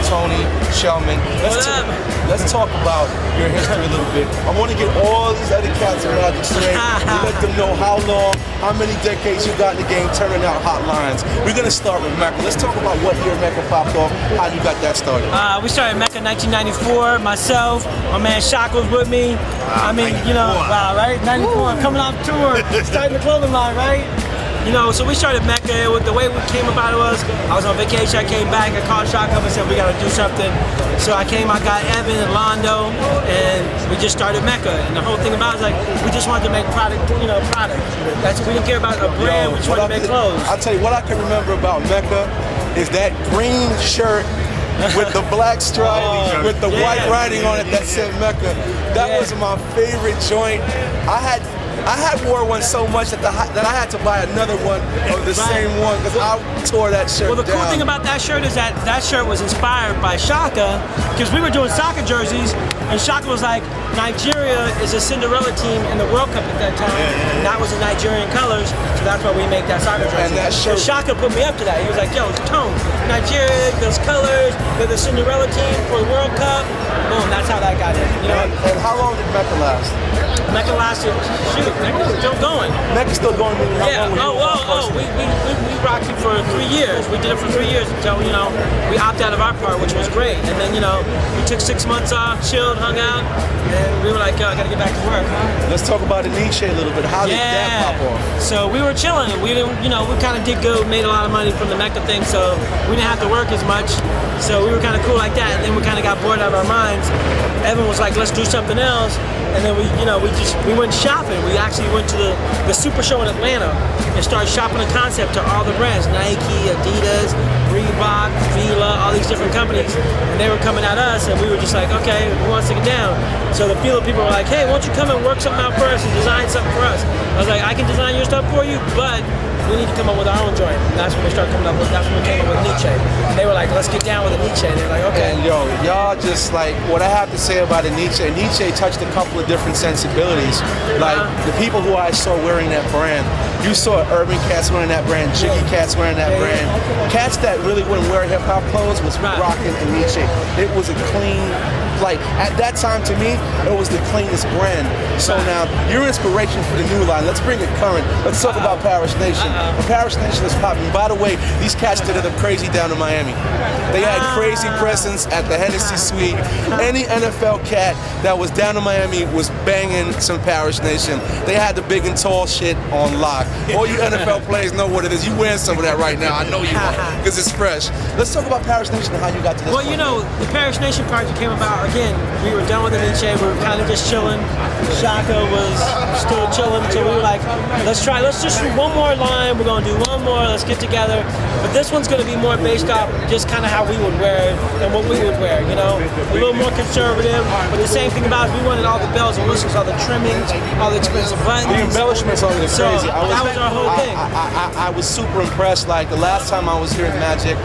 Tony, Shellmen. Let's talk about your history a little bit. I want to get all these other cats in Magic straight. Let them know how long, how many decades you got in the game turning out hot lines. We're going to start with Mecca. Let's talk about what year Mecca popped off, how you got that started. We started Mecca in 1994. Myself, my man Chaka was with me. I mean, 94. Wow, right? 94, coming off tour, starting the clothing line, right? So we started Mecca. The way we came about it was, I was on vacation, I came back, I called Chaka up and said, we gotta do something. So I got Evan and Londo, and we just started Mecca. And the whole thing about it is we just wanted to make product, product. That's what we didn't care about a brand, we just wanted to make clothes. I'll tell you, what I can remember about Mecca is that green shirt with the black stripe, with the white writing on it that said Mecca. That was my favorite joint. I had wore one so much that I had to buy another one of the same one because I tore that shirt down. Well, the cool thing about that shirt is that shirt was inspired by Chaka, because we were doing soccer jerseys, and Chaka was like, Nigeria is a Cinderella team in the World Cup at that time. And that was the Nigerian colors, so that's why we make that soccer jersey. And that shirt. So Chaka put me up to that. He was like, yo, Tone, Nigeria, those colors, they're the Cinderella team for the World Cup. Boom, that's how that got in. And how long did Mecca last? Mecca lasted, Mecca's still going. Mecca's still going. We rocked it for 3 years. We did it for 3 years until, we opted out of our part, which was great. And then, we took 6 months off, chilled, hung out, and we were like, I gotta get back to work. Let's talk about Nietzsche a little bit. How did that pop off? So we were chilling. We didn't, we kind of did good, made a lot of money from the Mecca thing, so we didn't have to work as much. So we were kind of cool like that, and then we kind of got bored out of our minds. Evan was like, let's do something else. And then we went shopping. We actually went to the Super Show in Atlanta and started shopping a concept to all the brands, Nike, Adidas, Reebok, Fila, all these different companies. And they were coming at us, and we were just like, okay, who wants to get down? So the Fila people were like, hey, why don't you come and work something out for us and design something for us? I was like, I can design your stuff for you, but we need to come up with our own joint. And that's when we started coming up with, that's when we came up with Nietzsche. And they were like, let's get down with a Nietzsche. And they're like, okay. And y'all just like, what I have to say about a Nietzsche touched a couple of different sensibilities. Like the people who I saw wearing that brand, you saw urban cats wearing that brand, jiggy cats wearing that brand. Cats that really wouldn't wear hip hop clothes was rocking a Nietzsche. It was a clean, like at that time to me, it was the cleanest brand. So now, your inspiration for the new line, let's bring it current. Let's talk about Parish Nation. And Parish Nation is popping. By the way, these cats did it up crazy down in Miami. They had crazy presence at the Hennessy Suite. Any NFL cat that was down in Miami was banging some Parish Nation. They had the big and tall shit on lock. All you NFL players know what it is. You wearing some of that right now. I know you are, because it's fresh. Let's talk about Parish Nation and how you got to this point. The Parish Nation project came about, again, we were done with the Nietzsche, we were kind of just chilling. Chaka was still chilling, so we were like, let's just do one more line, we're gonna do one more, let's get together. But this one's gonna be more based off just kind of how we would wear it and what we would wear, a little more conservative. But the same thing about it, we wanted all the bells and whistles, all the trimmings, all the expensive buttons. The embellishments on it are crazy. That was our whole thing. I was super impressed. Like the last time I was here at Magic,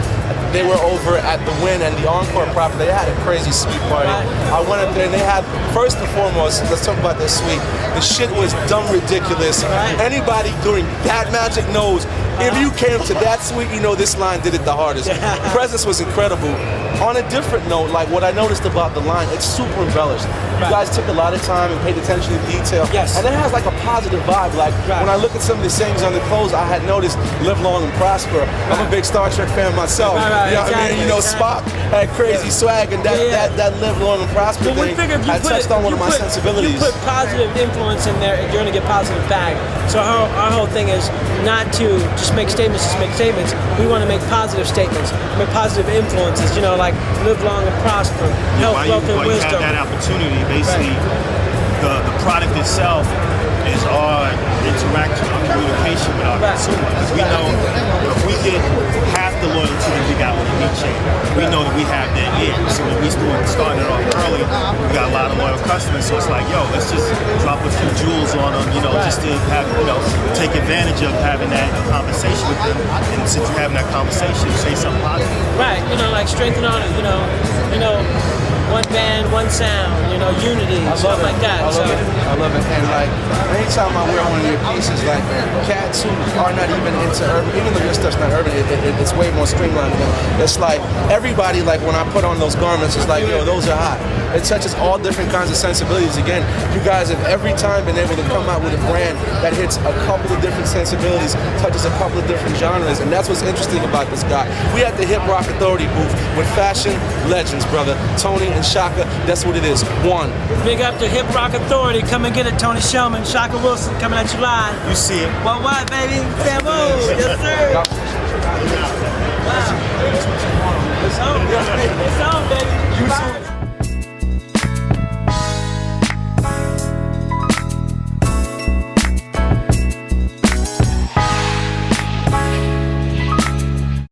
they were over at the Wynn and the Encore property. They had a crazy suite party. I went up there and they had, first and foremost, let's talk about this suite. The shit was dumb ridiculous. Anybody doing that Magic knows, if you came to that suite, you know this line did it the hardest. The presence was incredible. On a different note, like what I noticed about the line, it's super embellished. You guys took a lot of time and paid attention to detail. And it has like a positive vibe. Like when I look at some of the sayings on the clothes, I had noticed live long and prosper. I'm a big Star Trek fan myself. You know what I mean? Spock had crazy swag, and that live long and prosper thing, I touched on one of my sensibilities. You put positive influence in there, and you're going to get positive back. So our whole thing is not to just make statements, We want to make positive statements, make positive influences, like live long and prosper, health, wealth, and wisdom. You have that opportunity, basically, the product itself is our interaction and communication with our consumers. Because we know if we get half the loyalty that we got with Nietzsche, we know that we have that in. So when we started it off early, we got a lot of loyal customers. So it's like, yo, let's just drop a few jewels on them, just to have, take advantage of having that conversation with them. And since you're having that conversation, say something positive. Right, like strengthen on it, one band, one sound, you know, unity, stuff like that. I love it. I love it. And like, anytime I wear one of your pieces, like cats who are not even into urban, even though your stuff's not urban, it's way more streamlined. It's like everybody, like when I put on those garments, it's like, yo, those are hot. It touches all different kinds of sensibilities. Again, you guys have every time been able to come out with a brand that hits a couple of different sensibilities, touches a couple of different genres, and that's what's interesting about this guy. We at the HipRock Authority booth with fashion legends, brother. Tony and Chaka, that's what it is. One. Big up to HipRock Authority. Come and get it, Tony Shellmen, Chaka Wilson coming at you live. You see it. What, baby? Famo. Yes, sir.